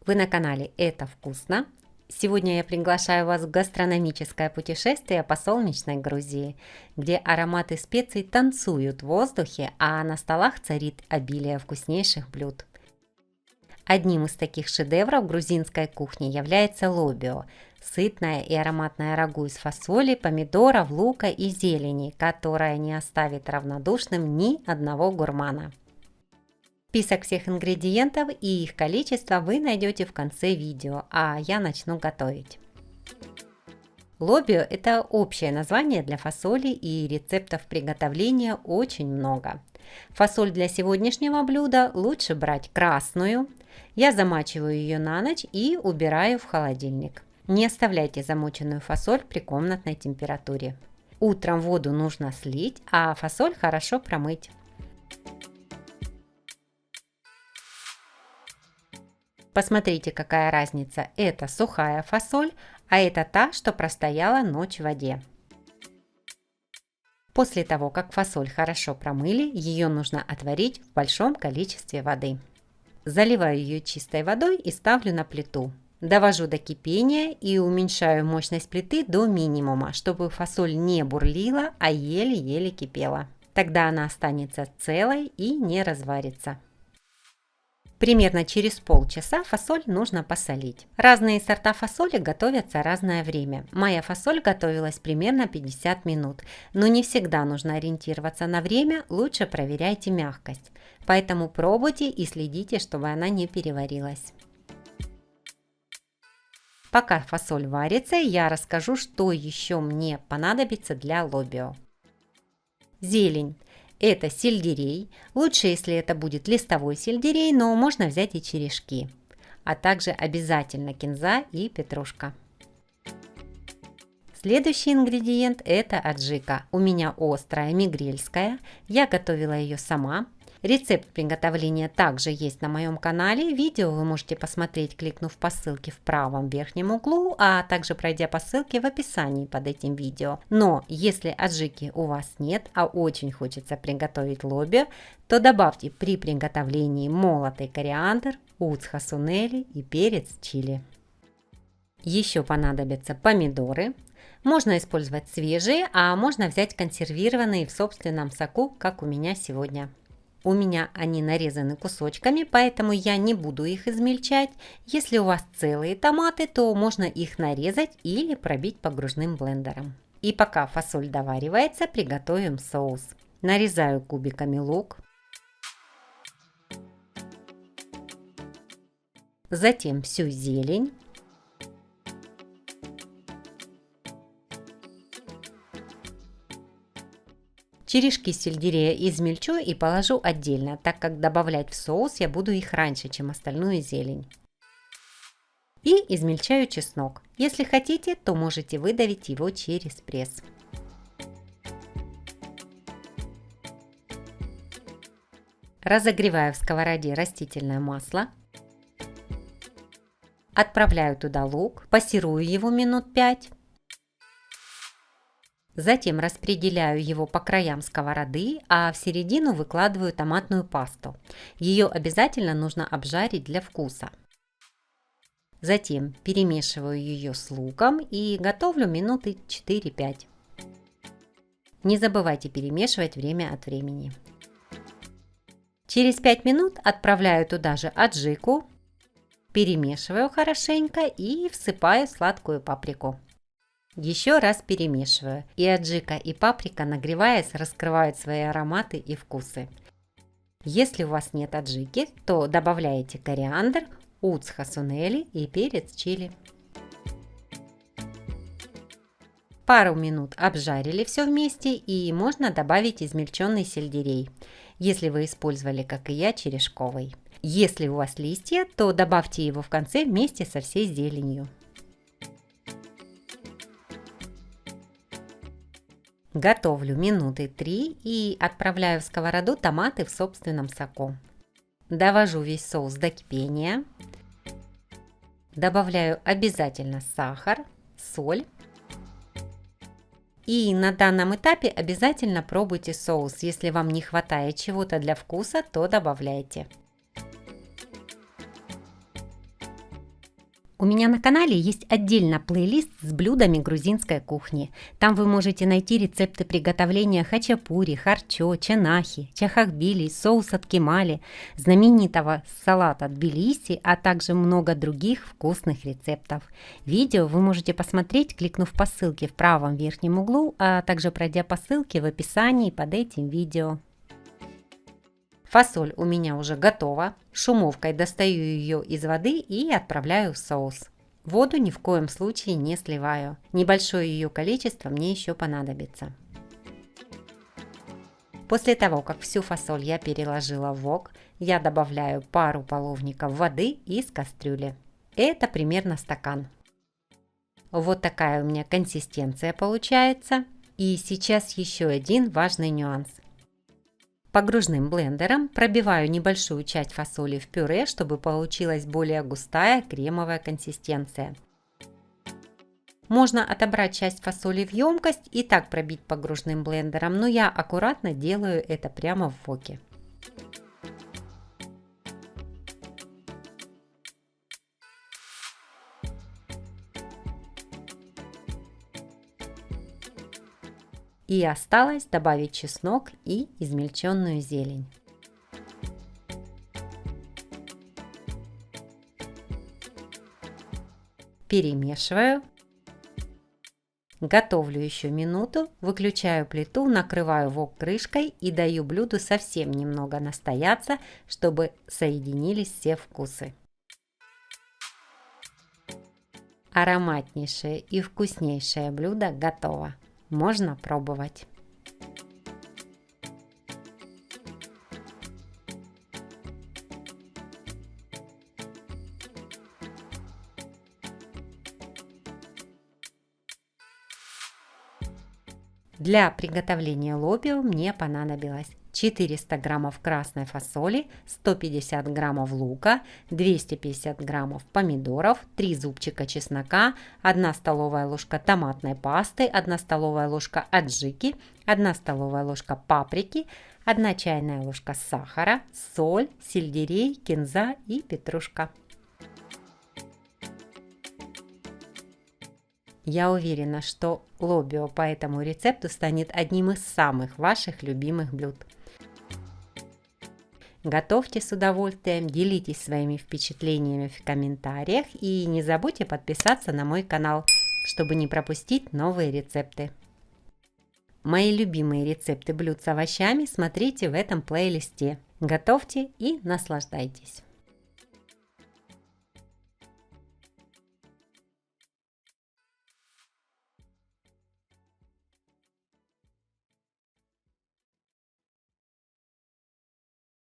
Вы на канале «Это вкусно». Сегодня я приглашаю вас в гастрономическое путешествие по солнечной Грузии, где ароматы специй танцуют в воздухе, а на столах царит обилие вкуснейших блюд. Одним из таких шедевров грузинской кухни является лобио – сытное и ароматное рагу из фасоли, помидоров, лука и зелени, которое не оставит равнодушным ни одного гурмана. Список всех ингредиентов и их количество вы найдете в конце видео, а я начну готовить. Лобио – это общее название для фасоли, и рецептов приготовления очень много. Фасоль для сегодняшнего блюда лучше брать красную. Я замачиваю ее на ночь и убираю в холодильник. Не оставляйте замоченную фасоль при комнатной температуре. Утром воду нужно слить, а фасоль хорошо промыть. Посмотрите, какая разница. Это сухая фасоль, а это та, что простояла ночь в воде. После того, как фасоль хорошо промыли, ее нужно отварить в большом количестве воды. Заливаю ее чистой водой и ставлю на плиту. Довожу до кипения и уменьшаю мощность плиты до минимума, чтобы фасоль не бурлила, а еле-еле кипела. Тогда она останется целой и не разварится. Примерно через полчаса фасоль нужно посолить. Разные сорта фасоли готовятся разное время. Моя фасоль готовилась примерно 50 минут, но не всегда нужно ориентироваться на время, лучше проверяйте мягкость. Поэтому пробуйте и следите, чтобы она не переварилась. Пока фасоль варится, я расскажу, что еще мне понадобится для лобио. Зелень. Это сельдерей. Лучше, если это будет листовой сельдерей, но можно взять и черешки. А также обязательно кинза и петрушка. Следующий ингредиент – это аджика. У меня острая, мигрельская. Я готовила ее сама. Рецепт приготовления также есть на моем канале. Видео вы можете посмотреть, кликнув по ссылке в правом верхнем углу, а также пройдя по ссылке в описании под этим видео. Но если аджики у вас нет, а очень хочется приготовить лобио, то добавьте при приготовлении молотый кориандр, уцха сунели и перец чили. Еще понадобятся помидоры. Можно использовать свежие, а можно взять консервированные в собственном соку, как у меня сегодня. У меня они нарезаны кусочками, поэтому я не буду их измельчать. Если у вас целые томаты, то можно их нарезать или пробить погружным блендером. И пока фасоль доваривается, приготовим соус. Нарезаю кубиками лук. Затем всю зелень. Черешки сельдерея измельчу и положу отдельно, так как добавлять в соус я буду их раньше, чем остальную зелень. И измельчаю чеснок. Если хотите, то можете выдавить его через пресс. Разогреваю в сковороде растительное масло. Отправляю туда лук, пассерую его минут 5. Затем распределяю его по краям сковороды, а в середину выкладываю томатную пасту. Ее обязательно нужно обжарить для вкуса. Затем перемешиваю ее с луком и готовлю минуты 4-5. Не забывайте перемешивать время от времени. Через 5 минут отправляю туда же аджику, перемешиваю хорошенько и всыпаю сладкую паприку. Еще раз перемешиваю, и аджика и паприка, нагреваясь, раскрывают свои ароматы и вкусы. Если у вас нет аджики, то добавляете кориандр, уцха сунели и перец чили. Пару минут обжарили все вместе, и можно добавить измельченный сельдерей, если вы использовали, как и я, черешковый. Если у вас листья, то добавьте его в конце вместе со всей зеленью. Готовлю минуты 3 и отправляю в сковороду томаты в собственном соку. Довожу весь соус до кипения. Добавляю обязательно сахар, соль. И на данном этапе обязательно пробуйте соус. Если вам не хватает чего-то для вкуса, то добавляйте. У меня на канале есть отдельно плейлист с блюдами грузинской кухни. Там вы можете найти рецепты приготовления хачапури, харчо, чанахи, чахахбили, соуса ткемали, знаменитого салата тбилиси, а также много других вкусных рецептов. Видео вы можете посмотреть, кликнув по ссылке в правом верхнем углу, а также пройдя по ссылке в описании под этим видео. Фасоль у меня уже готова. Шумовкой достаю ее из воды и отправляю в соус. Воду ни в коем случае не сливаю. Небольшое ее количество мне еще понадобится. После того, как всю фасоль я переложила в вок, я добавляю пару половников воды из кастрюли. Это примерно стакан. Вот такая у меня консистенция получается. И сейчас еще один важный нюанс. Погружным блендером пробиваю небольшую часть фасоли в пюре, чтобы получилась более густая кремовая консистенция. Можно отобрать часть фасоли в емкость и так пробить погружным блендером, но я аккуратно делаю это прямо в воке. И осталось добавить чеснок и измельченную зелень. Перемешиваю. Готовлю еще минуту, выключаю плиту, накрываю вок крышкой и даю блюду совсем немного настояться, чтобы соединились все вкусы. Ароматнейшее и вкуснейшее блюдо готово. Можно пробовать. Для приготовления лобио мне понадобилось 400 граммов красной фасоли, 150 граммов лука, 250 граммов помидоров, 3 зубчика чеснока, 1 столовая ложка томатной пасты, 1 столовая ложка аджики, 1 столовая ложка паприки, 1 чайная ложка сахара, соль, сельдерей, кинза и петрушка. Я уверена, что лобио по этому рецепту станет одним из самых ваших любимых блюд. Готовьте с удовольствием, делитесь своими впечатлениями в комментариях и не забудьте подписаться на мой канал, чтобы не пропустить новые рецепты. Мои любимые рецепты блюд с овощами смотрите в этом плейлисте. Готовьте и наслаждайтесь!